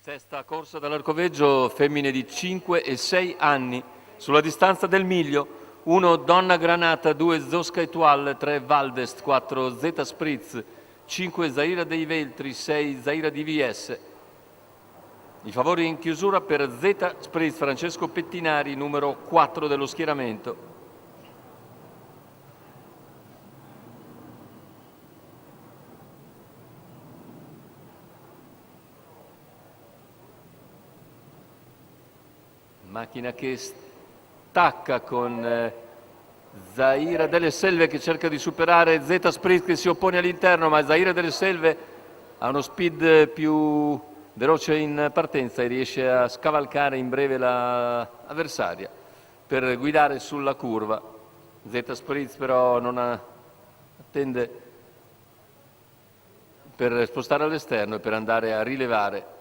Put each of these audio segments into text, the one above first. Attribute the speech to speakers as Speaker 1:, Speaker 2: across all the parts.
Speaker 1: Sesta corsa dall'Arcoveggio, femmine di 5 e 6 anni. Sulla distanza del miglio, 1 Donna Granata, 2 Zosca Etoile, 3 Valdest, 4 Zeta Spritz, 5 Zaira dei Veltri, 6 Zaira DVS. I favori in chiusura per Zeta Spritz, Francesco Pettinari, numero 4 dello schieramento. Macchina che stacca con Zaira delle Selve che cerca di superare Zeta Spritz che si oppone all'interno, ma Zaira delle Selve ha uno speed più veloce in partenza e riesce a scavalcare in breve l'avversaria per guidare sulla curva. Zeta Spritz però non attende per spostare all'esterno e per andare a rilevare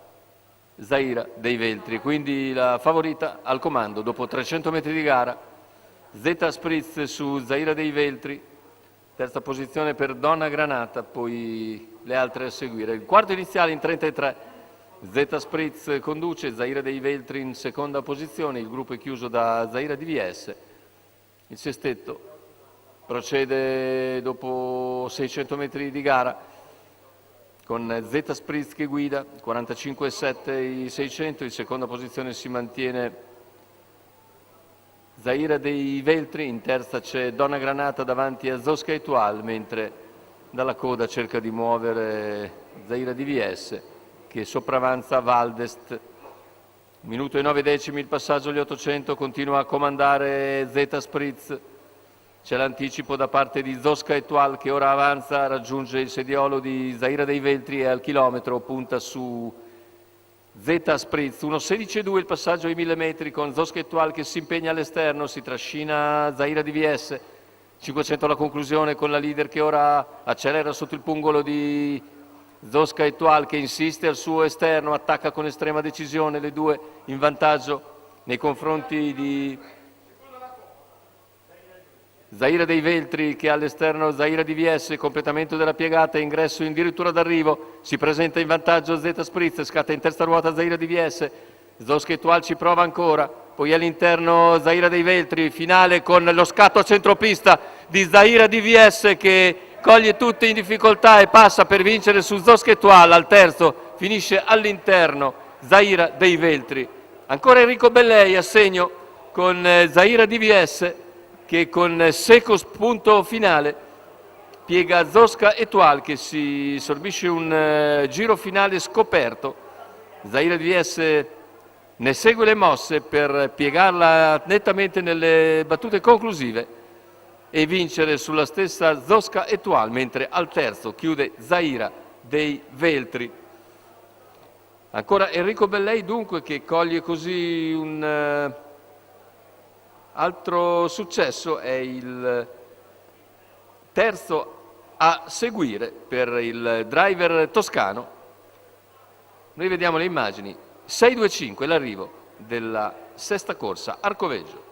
Speaker 1: Zaira dei Veltri, quindi la favorita al comando dopo 300 metri di gara. Zeta Spritz su Zaira dei Veltri, terza posizione per Donna Granata, poi le altre a seguire. Il quarto iniziale in 33, Zeta Spritz conduce, Zaira dei Veltri in seconda posizione, il gruppo è chiuso da Zaira DVS. Il sestetto procede dopo 600 metri di gara con Zeta Spritz che guida, 45,7 i 600, in seconda posizione si mantiene Zaira dei Veltri, in terza c'è Donna Granata davanti a Zosca Etoile, mentre dalla coda cerca di muovere Zaira DVS che sopravanza Valdest. 1 minuto e 9 decimi il passaggio agli 800, continua a comandare Zeta Spritz. C'è l'anticipo da parte di Zosca Etoile che ora avanza, raggiunge il sediolo di Zaira dei Veltri e al chilometro punta su Zeta Spritz. 1.16,2 il passaggio ai 1000 metri con Zosca Etoile che si impegna all'esterno, si trascina Zaira DVS. 500 alla conclusione con la leader che ora accelera sotto il pungolo di Zosca Etoile che insiste al suo esterno, attacca con estrema decisione, le due in vantaggio nei confronti di Zaira dei Veltri che all'esterno Zaira DVS, completamento della piegata, ingresso addirittura d'arrivo, si presenta in vantaggio Zeta Spritz, scatta in terza ruota Zaira DVS, Zosca Etoile ci prova ancora, poi all'interno Zaira dei Veltri, finale con lo scatto a centropista di Zaira DVS che coglie tutte in difficoltà e passa per vincere su Zosca Etoile, al terzo finisce all'interno Zaira dei Veltri. Ancora Enrico Bellei a segno con Zaira DVS che con secco spunto finale piega Zosca Etoile che si sorbisce un giro finale scoperto. Zaira DVS ne segue le mosse per piegarla nettamente nelle battute conclusive e vincere sulla stessa Zosca Etoile, mentre al terzo chiude Zaira dei Veltri. Ancora Enrico Bellei dunque che coglie così un altro successo, è il terzo a seguire per il driver toscano. Noi vediamo le immagini, 6.25 l'arrivo della sesta corsa Arcoveggio.